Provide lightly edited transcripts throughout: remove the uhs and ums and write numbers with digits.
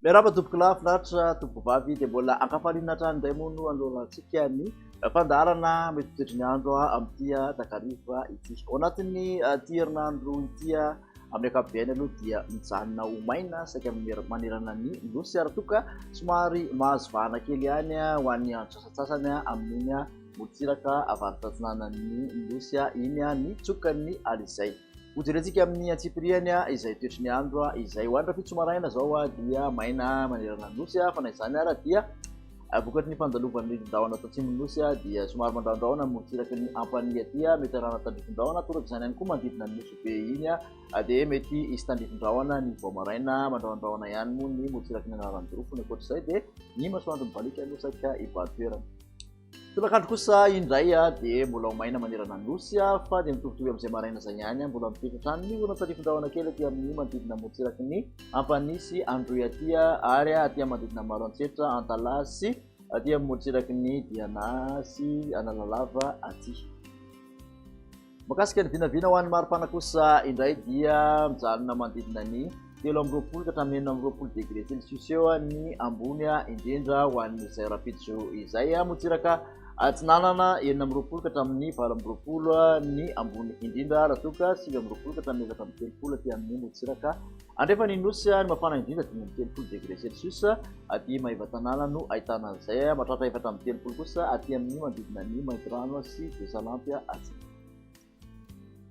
Miarahaba tompoko lafinaritra tompoko vavy dia mbola ankafaliana hatrany indray moa no alohantsika ny fandarana mety toetry ny andro amin'ity takariva ity. Ao anatin'ny ity herinandro ity amin'ny ankapobeny aloha dia mijanona ho maina saika manerana ny nosy aratoka somary mahazovana kely ihany ho an'ny antsasasasany amin'iny motsiraka avaritra atsinanan'ny nosy iny ny tsokan'ny alizay. Hojerentsika amin'ny antsipiriany izay toetry ny andro izay hoandra fitsomaraina zao dia maina manerana nosy fa na izany ara dia vokatry ny fandalovan'ny ndahona tatsimon'nosy dia somary mandraondraona motsiraky ny ampany aty mety arana tandrifon-drahona torak'izany ihany koa manodidina ny nosy be iny dia mety isy tandrifon-drahona ny voamaraina mandraondraona ihany moa ny motsiraky ny anaran-jorofony ankoatr'izay dia ny masoandro mibalika aloha saika ibatoerana. Tolakandro kosa indray dia mbola maina manerana nosy fa dia mitovitovy amin'izay maraina zay ihany mbola mipetratra ny orana tandrifon-drahona kely aty amin'ny manodidina motsiraky ny ampanisy androy aty ary aty manodidina maroantsetra antalasy aty motsiraky ny dianasy analalava aty. Makasika ny vinavina ho an'ny maripana kosa indray dia mijanona manodidina ny 7 ka hatramin'ny 9 degré celsius eo ny ambony indrindra ho an'izay rapitso izay motsiraka atsinanana 9 ka hatramin'ny 12 ny ambony indrindra raha toka 9 ka hatramin'ny 13 aty amin'ny motsiraka andrefa ny nosy ny mafana indrindra 13 degré celsius aty Maivatanana no ahitana an'izay mahatratra 13 kosa aty amin'ny manodidina ny Maintirano sy Besalampy aty.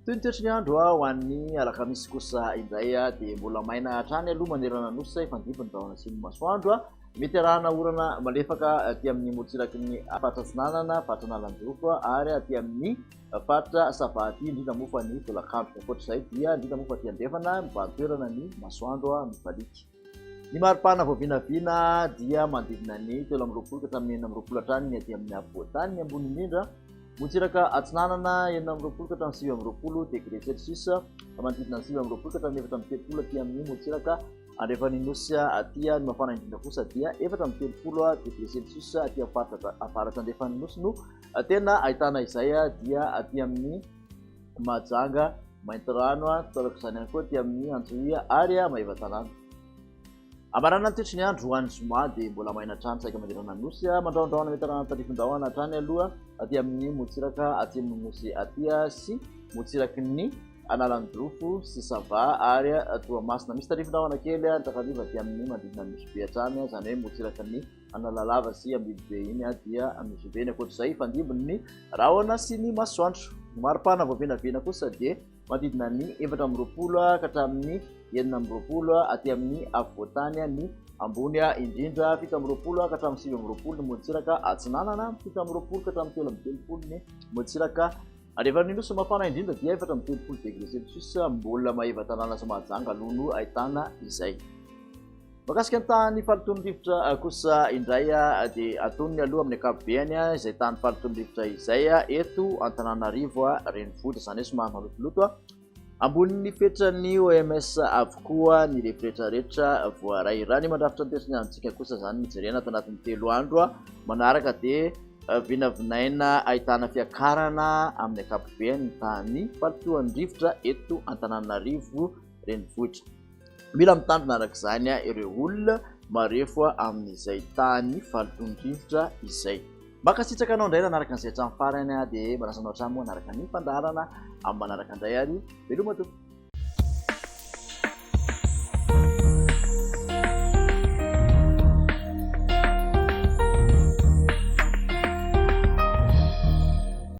Toy ny toetry ny andro ho an'ny alakamisy kosa indray dia mbola maina hatrany aloha manerana nosy ifandimby ny rahona sy ny masoandro mety arahana orana malefaka aty amin'ny motsiraky ny faritra atsinanana faritra analanjorofo ary aty amin'ny faritra savaty indrindra mofa ny tolakandro ankoatr'izay dia indrindra mofa aty andrefana mibatoerana ny masoandro mibaliky. Ny maripana voavinavina dia manodidina ny 17 ka hatramin'ny 19 hatrany ny aty amin'ny apovoantany ny ambony indrindra motsiraka atsinanana 19 ka hatramin'ny 20 degré celsius manodidina ny 20 ka hatramin'ny 30 aty amin'ny motsiraka andrefan'ny nosy aty ny mafana indrindra kosa dia 30 degré celsius aty afaratra andrefan'ny nosy no tena ahitana izay dia aty amin'ny Mahajanga, Maintirano torak'izany ihany koa aty amin'ny Antsohia ary Maivatanana. Amarana ny toetry ny andro ho an'ny zoma dia mbola maina hatrany saika manerana nosy mandraondraona mety arahana tandrifon-drahona hatrany aloha aty amin'ny motsiraka aty amin'ny nosy aty sy motsiraky ny analanjorofo sy sava ary Toamasina misy tandrifon-drahona kely takariva aty amin'ny manodidina ny nosy be hatrany izany hoe motsiraky ny analalava sy ambilobe iny dia nosy be ny ankoatr'izay fandimbiny ny rahona sy ny masoandro. Maripana voavinavina kosa dia manodidina ny 20 ka hatramin'ny 19 aty amin'ny afovoantany ny ambony indrindra 17 ka hatramin'ny 20 ny motsiraka atsinanana 17 ka hatramin'ny 13 ny motsiraka andrefan'ny nosy mafana indrindra dia 13 degré celsius mbola Maivatanana sy Mahajanga aloha no ahitana izay. Makasika ny tany falitony rivotra kosa indray dia atonony aloha amin'ny ankapobeny izay tany falitony rivotra izay eto Antananarivo renivohitra izany hoe somary malotoloto ambony fetran'ny OMS avokoa ny rehetrarehetra voarairany mandrafitra ny toetrany androntsika kosa izany mijerena ato anatin'ny 3 andro manaraka dia vinavinaina ahitana fiakarana amin'ny ankapobeny tany falitohan'ny rivotra eto Antananarivo renivohitra. Mila mitandrina arak'izany ireo olona marefo amin'izay tany falitony rivotra izay. Makasitraka anao indray nanaraka an'izay hatramin'ny farany dia manasanao hatrany moa manaraka ny fandarana amin'ny manaraka indray ary veloma tompoko.